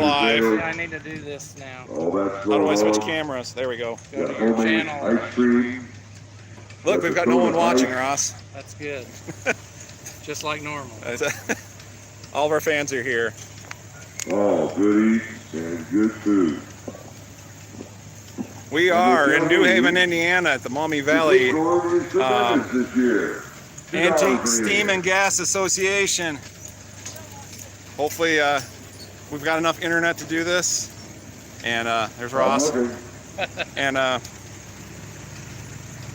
Live. I need to do this now. How do I switch cameras? There we go. Go to your channel. Look, we've got no one watching, Ross. That's good. Just like normal. All of our fans are here. All good eats and good food. We are in New Haven, Indiana at the Maumee Valley Antique Steam and Gas Association. Hopefully we've got enough internet to do this. And there's Ross. And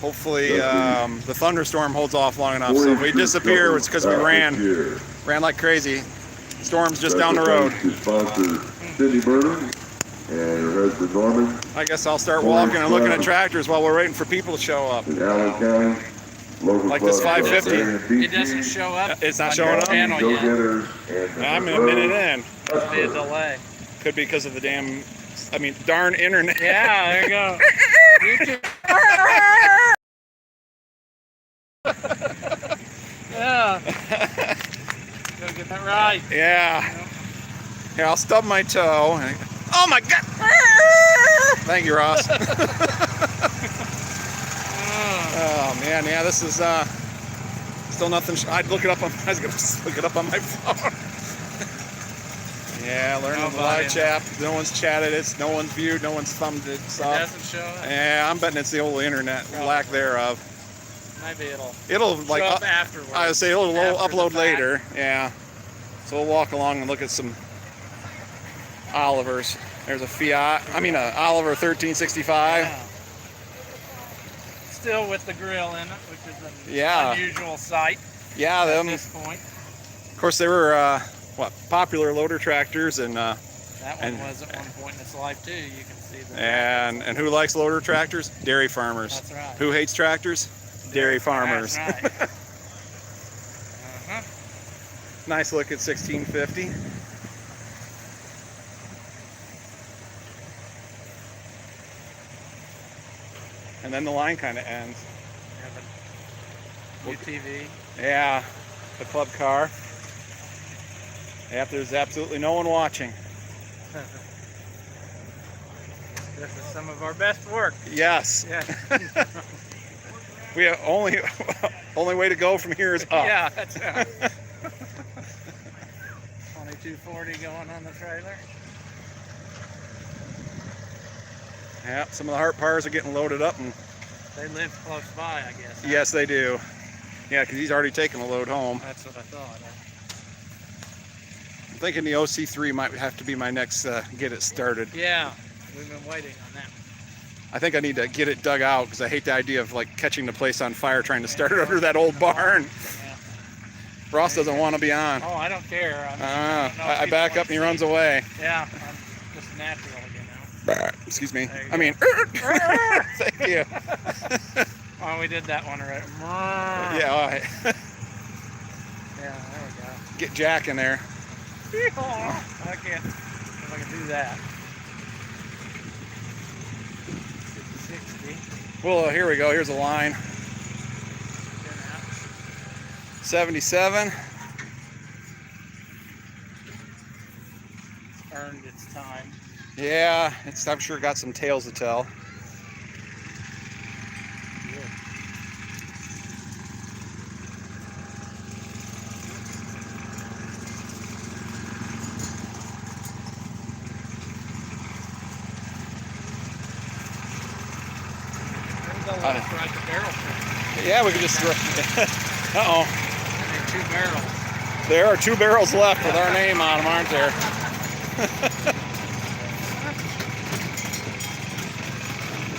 hopefully the thunderstorm holds off long enough. So if we disappear, it's because we ran like crazy. Storm's just down the road. And her husband Norman. I guess I'll start walking and looking at tractors while we're waiting for people to show up. In Allen County, local like this 550. It doesn't show up. It's not showing up? Yet. I'm a minute in. Must be a delay. Could be because of the darn internet. Yeah, there you go. YouTube. Yeah. Gotta get that right. Yeah. Here, I'll stub my toe. Oh my God! Thank you, Ross. Oh man, yeah, this is still nothing. I'd look it up on. I was gonna look it up on my phone. Yeah, learning the live chat. No one's chatted it. No one's viewed. No one's thumbed it. So. It doesn't show up. Yeah, I'm betting it's the old internet, lack thereof. Maybe it'll like show up afterwards. I would say it'll upload later. Yeah. So we'll walk along and look at some Olivers. There's a Oliver 1365. Yeah. Still with the grill in it, which is an unusual sight. Yeah, at this point. Of course, they were popular loader tractors, and that one was at one point in its life too. You can see that. And who likes loader tractors? Dairy farmers. That's right. Who hates tractors? Dairy farmers. That's right. Nice look at 1650. And then the line kind of ends. UTV. Yeah, the club car. Yep, there's absolutely no one watching. This is some of our best work. Yes. Yeah. We have only way to go from here is up. Yeah, that's right. 2240 going on the trailer. Yep, some of the Hart Pars are getting loaded up, and they live close by, I guess. Yes, they do. Yeah, because he's already taken a load home. That's what I thought. I'm thinking the OC3 might have to be my next get it started. Yeah, we've been waiting on that. I think I need to get it dug out because I hate the idea of like catching the place on fire trying to start it under that old barn. Yeah. Ross doesn't want to be on. Oh, I don't care. I back up and he runs away. Yeah, I'm just natural again now. Excuse me. I mean, thank you. Oh, we did that one right. Yeah, all right. Yeah, there we go. Get Jack in there. I can't, if I can do that. 60. Well, here we go. Here's a line. 77. It's earned its time. Yeah, I'm sure got some tales to tell. Right the barrel. Yeah, we could just. Uh-oh. Two barrels. There are 2 barrels left with our name on them, aren't there?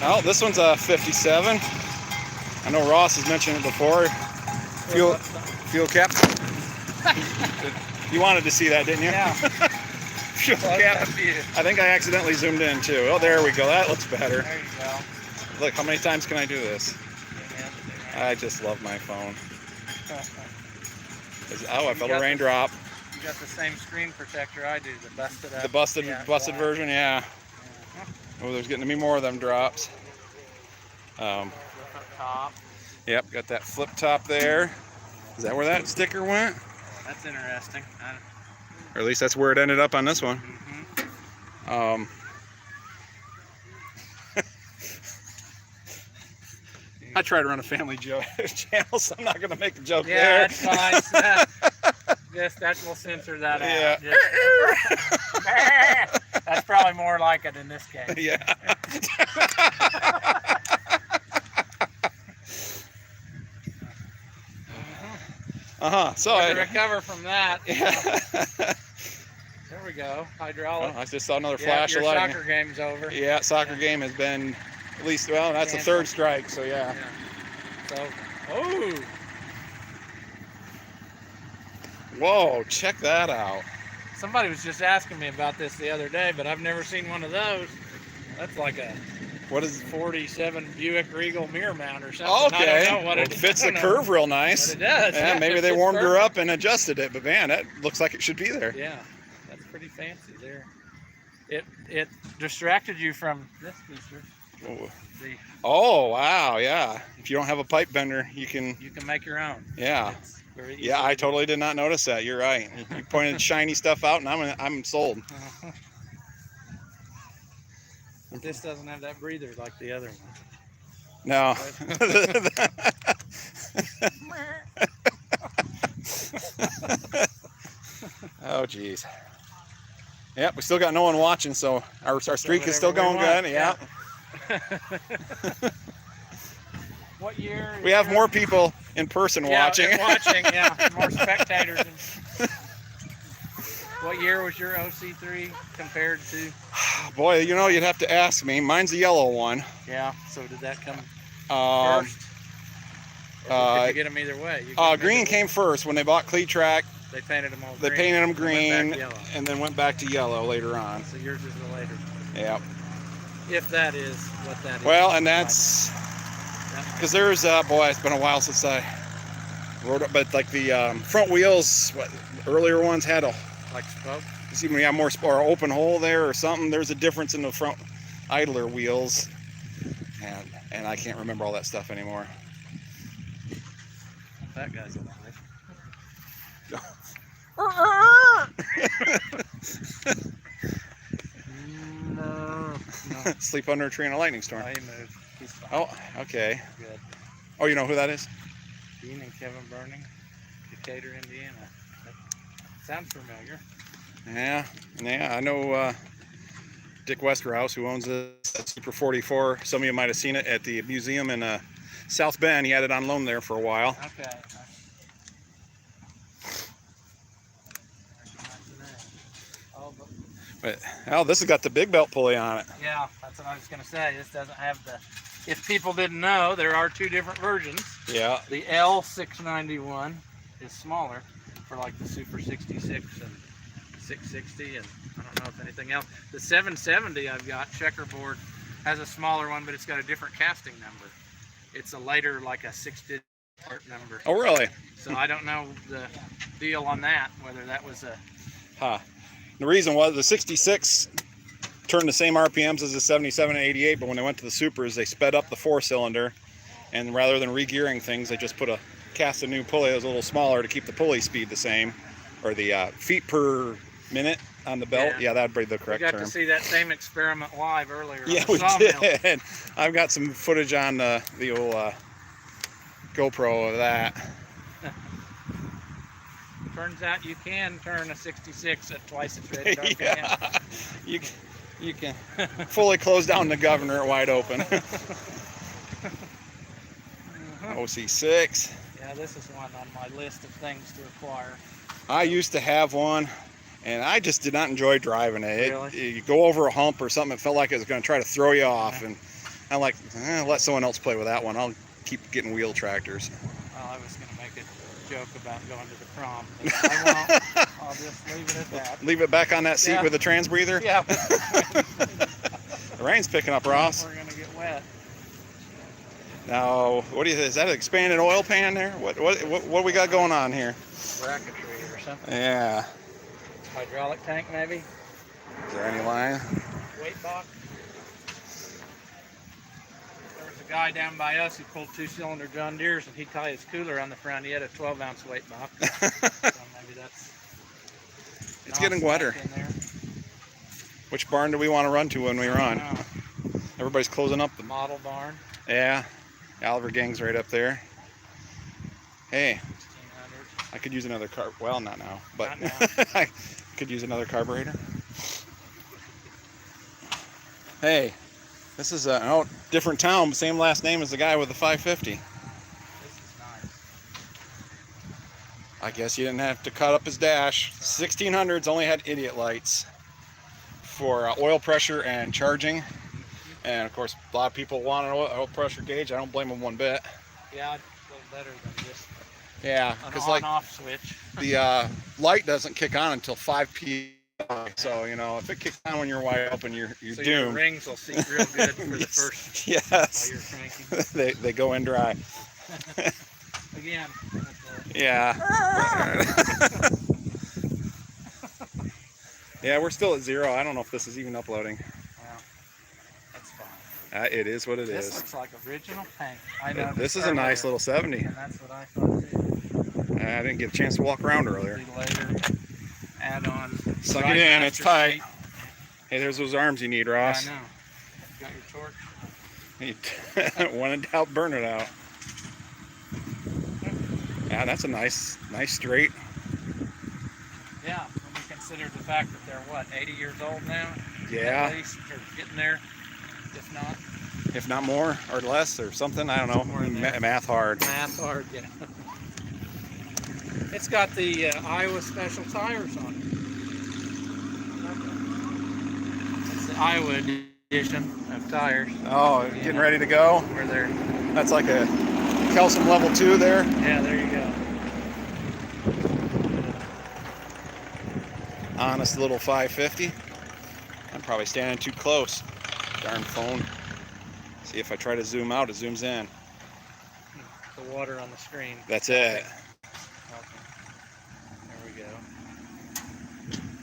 Oh, this one's a 57. I know Ross has mentioned it before. Fuel cap. You wanted to see that, didn't you? Yeah. Fuel cap. I think I accidentally zoomed in too. Oh, there we go. That looks better. There you go. Look, how many times can I do this? I just love my phone. Oh, I felt a raindrop. You got the same screen protector I do, the busted up. The busted version, yeah. Oh, there's getting to be more of them drops. Flip top. Yep, got that flip top there. Is that where that sticker went? That's interesting. Or at least that's where it ended up on this one. Mm-hmm. I try to run a family joke channel, so I'm not going to make a joke Yeah, there. that's fine. We'll censor that out. Yeah. That's probably more like it in this case. Yeah. So to recover from that. Yeah. There we go. Hydraulic. I just saw another flash your of lightning. soccer game's over. Yeah, soccer game has been at least, well, that's the third strike, so yeah. So, oh. Whoa, check that out. Somebody was just asking me about this the other day, but I've never seen one of those. That's like a What is 47 Buick Regal mirror mount or something. Okay, I don't know what it fits the curve real nice. But it does. Yeah, maybe it they fits warmed her perfect. up and adjusted it, but man, that looks like it should be there. Yeah, that's pretty fancy there. It distracted you from this feature. Oh wow, yeah. If you don't have a pipe bender, you can make your own. Yeah. It's very easy Yeah, I to do. totally did not notice that. You're right. You pointed shiny stuff out, and I'm sold. But this doesn't have that breather like the other one. No. Oh geez. Yep, we still got no one watching, so our streak is still going good. Yeah. What year? We have more people in person watching. Yeah, more spectators. What year was your OC3 compared to? Boy, you know, you'd have to ask me. Mine's the yellow one. Yeah. So did that come First? first? Or could you get them either way? Green came first when they bought Cleatrack. They painted them all They green. painted them and green, went back yellow. and then went back to yellow later on. So yours is the later. Yep. If that is what that is. Well, and that's because there's boy, it's been a while since I rode it, but like the front wheels, earlier ones had a Like spoke? see when you have more or open hole there or something. There's a difference in the front idler wheels, and I can't remember all that stuff anymore. That guy's alive. No. Sleep under a tree in a lightning storm. Oh, he moved. He's fine. Oh, okay. Good. Oh, you know who that is? Dean and Kevin Burning, Decatur, Indiana. That sounds familiar. Yeah, I know Dick Westerhouse, who owns a Super 44. Some of you might have seen it at the museum in South Bend. He had it on loan there for a while. Okay. But this has got the big belt pulley on it. Yeah, that's what I was going to say. This doesn't have the... If people didn't know, there are two different versions. Yeah. The L691 is smaller for like the Super 66 and 660, and I don't know if anything else. The 770 I've got, checkerboard, has a smaller one, but it's got a different casting number. It's a later, like a 6-digit part number. Oh, really? So I don't know the deal on that, whether that was a... The reason was the 66 turned the same RPMs as the 77 and 88, but when they went to the Supers, they sped up the 4-cylinder, and rather than re-gearing things, they just cast a new pulley that was a little smaller to keep the pulley speed the same, or the feet per minute on the belt. Yeah, that'd be the correct term. We got to see that same experiment live earlier. Yeah, on the we sawmill. did. I've got some footage on the old GoPro of that. Turns out you can turn a 66 at twice its rated RPM. Yeah, you can fully close down the governor wide open. OC6. Yeah, this is one on my list of things to acquire. I used to have one, and I just did not enjoy driving it. Really? You go over a hump or something, it felt like it was going to try to throw you off, and I'm like, let someone else play with that one. I'll keep getting wheel tractors. Well, I was going to make a joke about going to the prom, but I won't. I'll just leave it at that. Leave it back on that seat with the trans breather? Yeah. The rain's picking up, Ross. We're going to get wet. Now, what do you think? Is that an expanded oil pan there? What we got going on here? Bracketry or something. Yeah. Hydraulic tank, maybe? Is there any line? Weight box. There was a guy down by us who pulled 2-cylinder John Deere's, and he'd tie his cooler on the front. He had a 12-ounce weight box. So maybe that's... It's getting wetter. In there. Which barn do we want to run to when we run? No. Everybody's closing up. Model barn. Yeah, Oliver Gang's right up there. Hey, 1600. I could use another car. Well, not now, but Not now. I could use another carburetor. Hey, this is a different town, same last name as the guy with the 550. This is nice. I guess you didn't have to cut up his dash. 1600s only had idiot lights for oil pressure and charging. And of course, a lot of people want an oil pressure gauge. I don't blame them one bit. Yeah, it's a little better than just Yeah, an because like on-off switch. the light doesn't kick on until 5 p.m. So you know, if it kicks on when you're wide open, you're So your doomed. rings will see real good for the first Yes, while you're cranking. they go in dry. Again. Yeah. Yeah, we're still at 0. I don't know if this is even uploading. Well, that's fine. It is what it This is. looks like original paint. I know. This is a nice little 70. And that's what I thought too. I didn't get a chance to walk around earlier. Maybe later add on. Suck it in, it's Drive tight. master Hey, there's those arms you need, sheet. Ross. Yeah, I know. Got your torch. When in doubt, burn it out. Yeah, that's a nice straight. Yeah, when you consider the fact that they're what, 80 years old now? Yeah. At least, or getting there, if not. If not more or less or something, I don't know. Somewhere in there. Math hard. Math hard, yeah. It's got the Iowa special tires on it. It's the Iowa edition of tires. Oh, getting ready to go. Where they're, That's like a calcium level 2 there. yeah, there you go. Honest little 550. I'm probably standing too close. Darn phone. See if I try to zoom out, it zooms in. The water on the screen. That's it. Okay. There we go.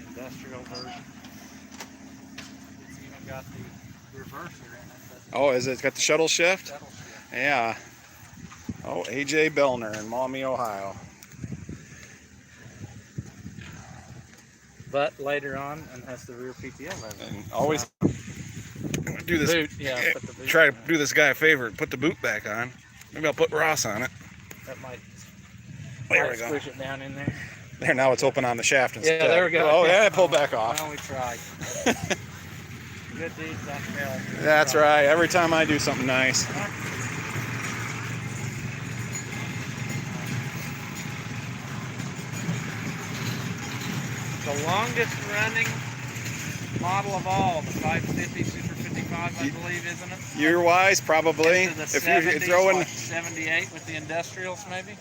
Industrial version. It's even got the reverser in it. Oh, is it? It's got the shuttle shift? That'll shift. Yeah. Oh, AJ Bellner in Maumee, Ohio. But later on, and has the rear PTO lever. And always do this. Boot, yeah, put the boot Try to on it. do this guy a favor and put the boot back on. Maybe I'll put Ross on it. That might, There we go. squish it down in there. There, now it's open on the shaft instead. Yeah, there we go. Oh, yeah, it pulled back off. Well, we tried. Good deeds don't fail. That's right. Every time I do something nice. The longest running model of all, the 550 Super 55, I believe, isn't it? Year wise, probably. Into the If you're 70s, throwing, what, 78 with the industrials, maybe?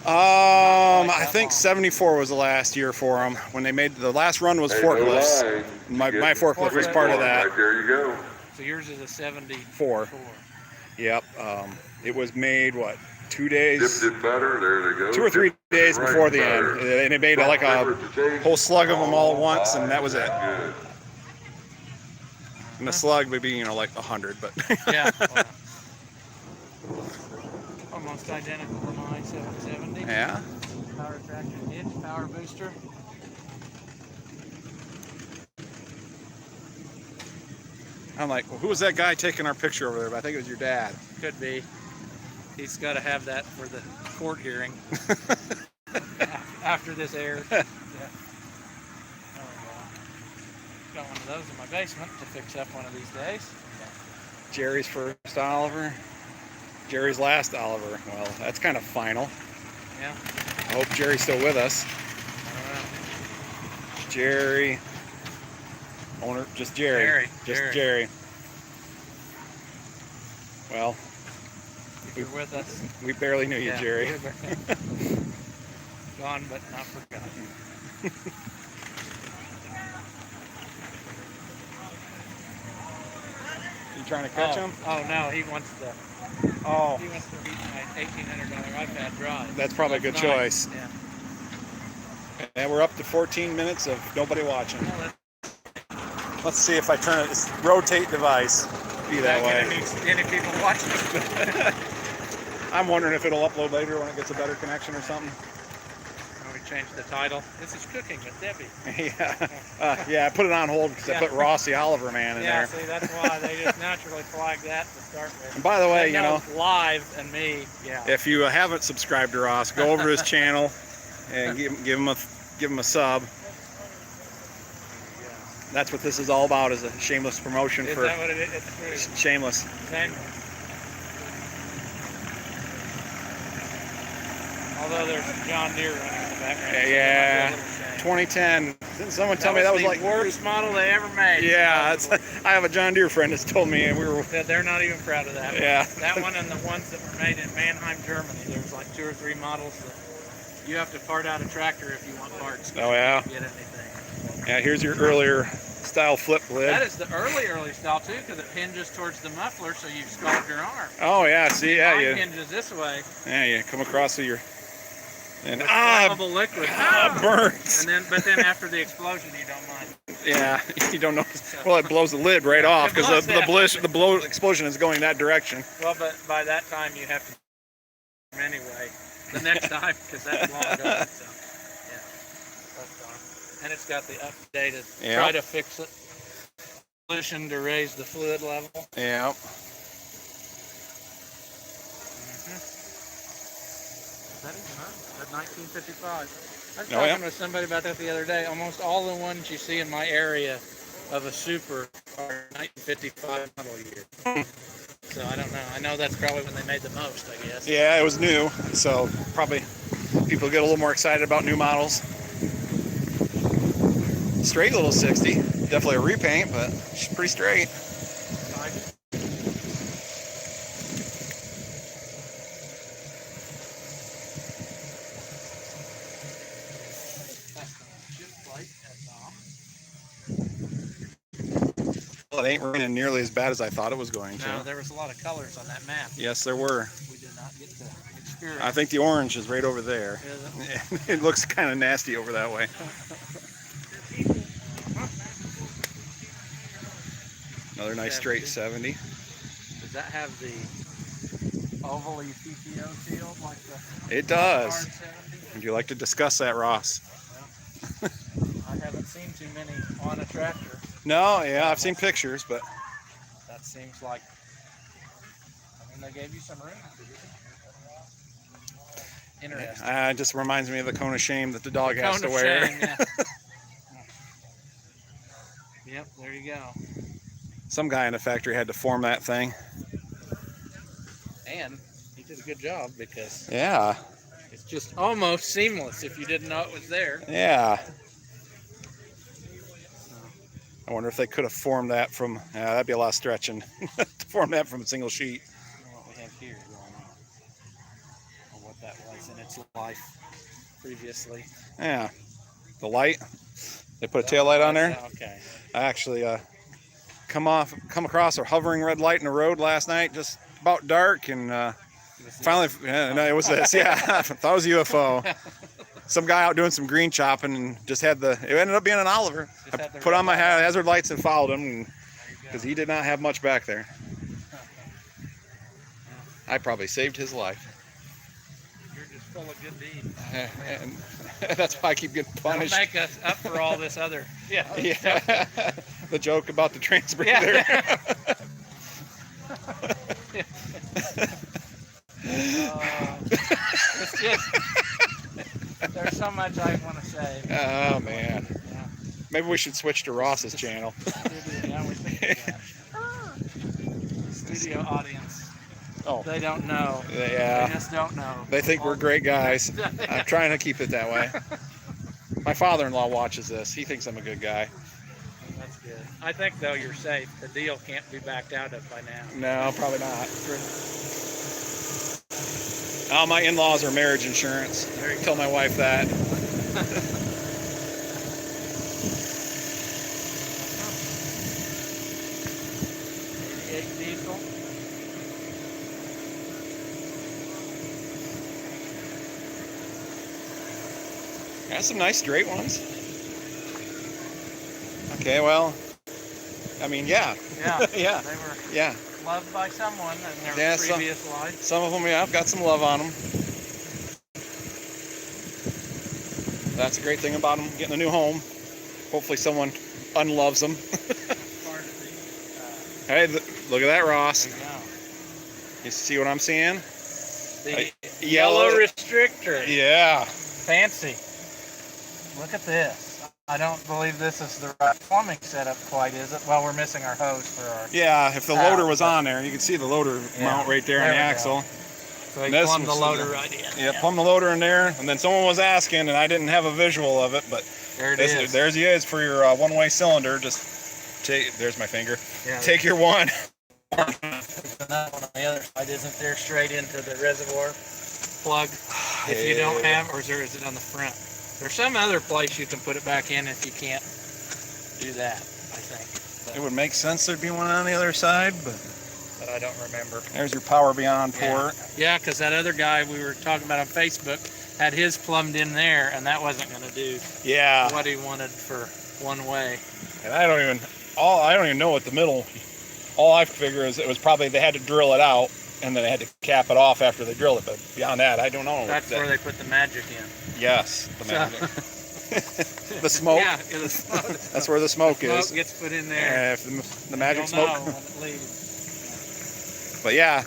I think 74 was the last year for them when they made the last run was forklifts. My forklift was part of that. Right there you go. So yours is a 74. Yep. It was made what 2 days, Dipped it better. There they go. 2 or 3 days Right before the better. end, and it made like a whole slug of them all at once, and that was it. Good. And the slug would be like 100, but Yeah. Well, almost identical to my 770. yeah. Power traction hitch, power booster. I'm like, well, who was that guy taking our picture over there? But I think it was your dad. Could be. He's got to have that for the court hearing after this airs. Yeah. Got one of those in my basement to fix up one of these days. Jerry's first Oliver. Jerry's last Oliver. Well, that's kind of final. Yeah. I hope Jerry's still with us. Jerry. Owner, just Jerry. Just Jerry. Well, If you're with us. we barely knew you, Yeah, Jerry. Gone but not forgotten. You trying to catch him? Oh no, he wants to. Oh, He wants to beat my $1,800 iPad drive. that's probably a good choice. Yeah. And we're up to 14 minutes of nobody watching. Well, that's Let's see if I turn it. It's rotate device. Be that not way. any people watching. I'm wondering if it'll upload later when it gets a better connection or something. Let me change the title. This is Cooking with Debbie. Yeah, I put it on hold because I put Ross the Oliver Man in Yeah, there. see, that's why they just naturally flag that to start with. And by the way, They you know, live and me, yeah. if you haven't subscribed to Ross, go over to his channel and give him a sub. Yeah. That's what this is all about, is a shameless promotion Is for that what it is? It's true. shameless. Shameless. Although there's some John Deere running in the background. Yeah, So 2010. Didn't someone tell me that was the like worst model they ever made? Yeah, I have a John Deere friend that's told me, and we were. They're not even proud of that. Yeah. That one and the ones that were made in Mannheim, Germany. There's like 2 or 3 models that you have to part out a tractor if you want parts. Oh yeah. You can't get anything. Yeah, here's your earlier style flip lid. That is the early style too, because it hinges towards the muffler, so you scald your arm. Oh yeah, see, yeah, Mine you. hinges this way. Yeah, you come across with your. And Flammable liquid. burns. But then after the explosion, you don't mind. Yeah, you don't know. Well, it blows the lid right off because the blow explosion is going that direction. Well, but by that time you have to anyway. The next time, because that's long gone. So, yeah, that's fine. And it's got the updated. Yeah. Try to fix it. Solution to raise the fluid level. Yeah. That is nice. At 1955. I was Oh, yeah? talking with somebody about that the other day. Almost all the ones you see in my area of a super are 1955 model year. So I don't know. I know that's probably when they made the most, I guess. Yeah, it was new, so probably people get a little more excited about new models. Straight little 60, definitely a repaint, but she's pretty straight. Nice. Well, it ain't raining nearly as bad as I thought it was going to. No, there was a lot of colors on that map. Yes, there were. We did not get to experience. I think the orange is right over there. Is it? It looks kind of nasty over that way. Another nice straight 70. Does that have the ovally PTO seal like the It does. hard 70? Would you like to discuss that, Ross? Well, I haven't seen too many on a tractor. No, yeah, I've seen pictures, but That seems like, I mean, they gave you some room. Interesting. it just reminds me of the cone of shame that the dog has Cone to of wear. shame, yeah. Yep, there you go. Some guy in the factory had to form that thing. And he did a good job because Yeah, it's just almost seamless if you didn't know it was there. yeah. I wonder if they could have formed that from, that'd be a lot of stretching, to form that from a single sheet. I don't know what we have here going on. Or what that was in its life previously. Yeah. The light, they put a tail light on there. Okay. I actually come across a hovering red light in the road last night, just about dark, and finally, no, it was this. Yeah, I thought it was a UFO. Some guy out doing some green chopping and just had it ended up being an Oliver. I put on my hazard lights and followed him because he did not have much back there. I probably saved his life. You're just full of good deeds. And that's why I keep getting punished. That'll make us up for all this other. Yeah. Yeah. The joke about the transmitter. Yeah. It's just, there's so much I want to say. Oh man. Yeah. Maybe we should switch to Ross's channel. Yeah, we think that. Studio audience. Oh. They don't know. They Yeah. just don't know. They think we're great guys. I'm trying to keep it that way. My father-in-law watches this. He thinks I'm a good guy. That's good. I think though you're safe. The deal can't be backed out of by now. No, probably not. Oh, my in-laws are marriage insurance. There you go. Tell my wife that. 88 diesel. Got some nice straight ones. Okay, well, I mean, yeah. Yeah. Yeah. They were Yeah. loved by someone in their Yeah, previous life. Some of them, yeah, I've got some love on them. That's a great thing about them getting a new home. Hopefully someone unloves them. Hey, look at that, Ross. There you go. You see what I'm seeing? The Yellow yellow restrictor. Yeah. Fancy. Look at this. I don't believe this is the right plumbing setup quite, is it? Well, we're missing our hose for our... Yeah, if the loader was on there, you can see the loader mount right there on the we axle. go. So we This plumbed the was loader right in. Yeah, plumb the loader in there, and then someone was asking, and I didn't have a visual of it, but There it is. there's you is for your one-way cylinder. Just take, there's my finger. Yeah, Take your one. there's another one on the other side. Isn't there straight into the reservoir plug? If you don't have, or is it on the front? There's some other place you can put it back in if you can't do that, I think. It would make sense there'd be one on the other side, but But I don't remember. there's your Power Beyond port. Yeah, because that other guy we were talking about on Facebook had his plumbed in there, and that wasn't going to do Yeah. what he wanted for one way. And I don't even know what the middle. All I figure is it was probably they had to drill it out, and then they had to cap it off after they drilled it. But beyond that, I don't know. That's where they put the magic in. Yes, the So- magic. The smoke. Yeah, the smoke. That's where the smoke Smoke is. gets put in there. If the magic You'll smoke. know when it leaves. But yeah,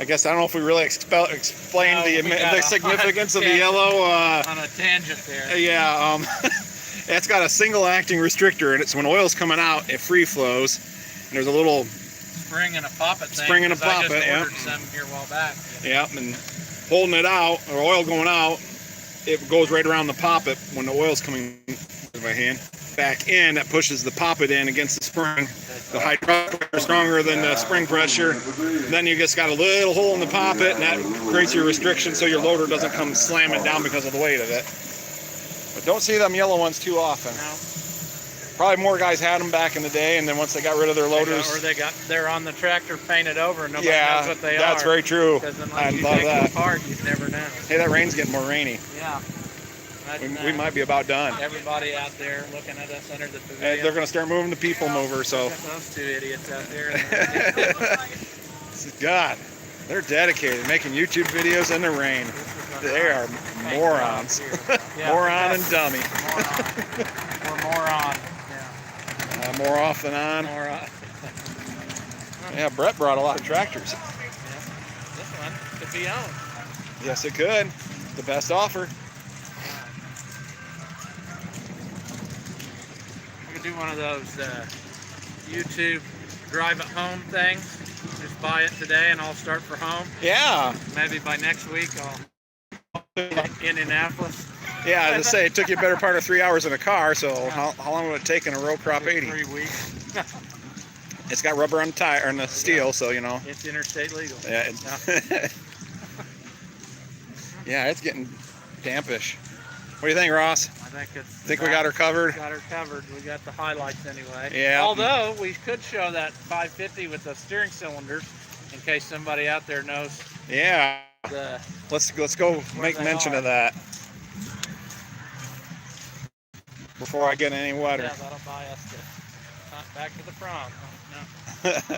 I guess I don't know if we really explained No, the we got the a significance of the tangent. yellow. On a tangent there. Yeah, it's got a single acting restrictor, and it's when oil's coming out, it free flows. And there's a little Spring and a poppet thing. Spring and a 'cause I poppet, just yeah. ordered some here a while back. yeah, and holding it out or oil going out, it goes right around the poppet when the oil's coming with my hand back in. That pushes the poppet in against the spring. The hydraulic pressure is stronger than the spring pressure. Then you just got a little hole in the poppet, and that creates your restriction so your loader doesn't come slamming down because of the weight of it. But don't see them yellow ones too often. No. Probably more guys had them back in the day, and then once they got rid of their loaders. They're on the tractor painted over and nobody knows what they are. that's very true. Because I unless you love take them that. apart, you'd never know. Hey, that rain's getting more rainy. Yeah. Imagine We might be about done. everybody out there looking at us under the Hey, pavilion. they're going to start moving the people mover, so. Look at those two idiots out there. God, they're dedicated, making YouTube videos in the rain. They are morons. Yeah, Moron and dummy. Or moron. Yeah. More off than on. Moron. Yeah, Brett brought a lot of tractors. This one could be owned. Yes, it could. The best offer. I could do one of those YouTube drive it home things. Just buy it today and I'll start for home. Yeah. Maybe by next week I'll Indianapolis. Yeah, I just say it took you a better part of 3 hours in a car, so how long would it take in a row crop 80? 3 weeks. It's got rubber on the tire and the steel, so you know. It's interstate legal. Yeah. Yeah, it's getting dampish. What do you think, Ross? I think it's. Think we got her covered? Got her covered. We got the highlights anyway. Yeah. Although we could show that 550 with the steering cylinders, in case somebody out there knows Yeah. the. Let's go make they mention are. of that before I get any wetter. Yeah, that'll buy us the back to the prom. Oh, no.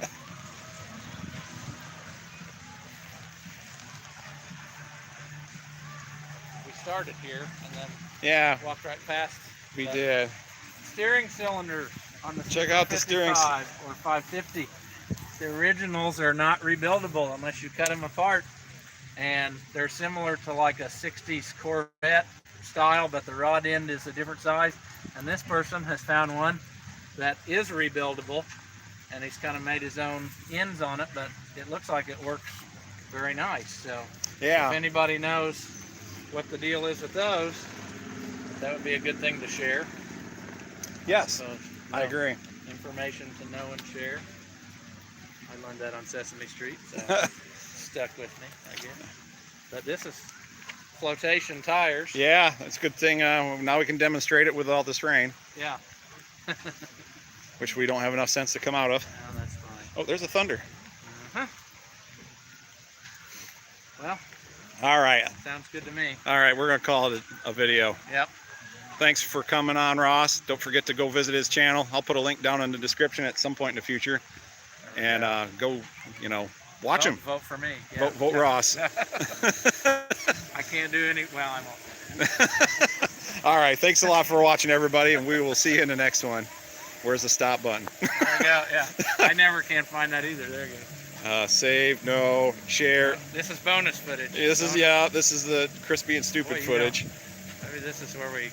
We started here and then Yeah, walked right past. we the did. Steering cylinder on the Check out the steering 5 or 550. The originals are not rebuildable unless you cut them apart, and they're similar to like a 60s Corvette style, but the rod end is a different size. And this person has found one that is rebuildable, and he's kind of made his own ends on it, but it looks like it works very nice. So Yeah. if anybody knows what the deal is with those, that would be a good thing to share. Yes, So, I agree. Information to know and share. I learned that on Sesame Street, so stuck with me, I guess. But this is flotation tires. Yeah, it's a good thing. Now we can demonstrate it with all this rain, Yeah. which we don't have enough sense to come out of. Oh, that's fine. Oh, there's a thunder. Uh-huh. Well, All right. sounds good to me. All right, we're going to call it a video. Yep. Thanks for coming on, Ross. Don't forget to go visit his channel. I'll put a link down in the description at some point in the future. And go, watch him. Vote for me. Yeah. Vote Ross. I can't do any, well, I won't. All right, thanks a lot for watching, everybody, and we will see you in the next one. Where's the stop button? There you go. Yeah, I never can find that either. There you go. Save, no, share. This is bonus footage. This is the crispy and stupid footage. Maybe this is where we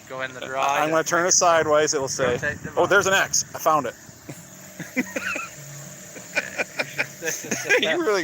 go in the draw. I'm going to turn it sideways. It'll say, "Oh, there's an X. I found it." Okay. You really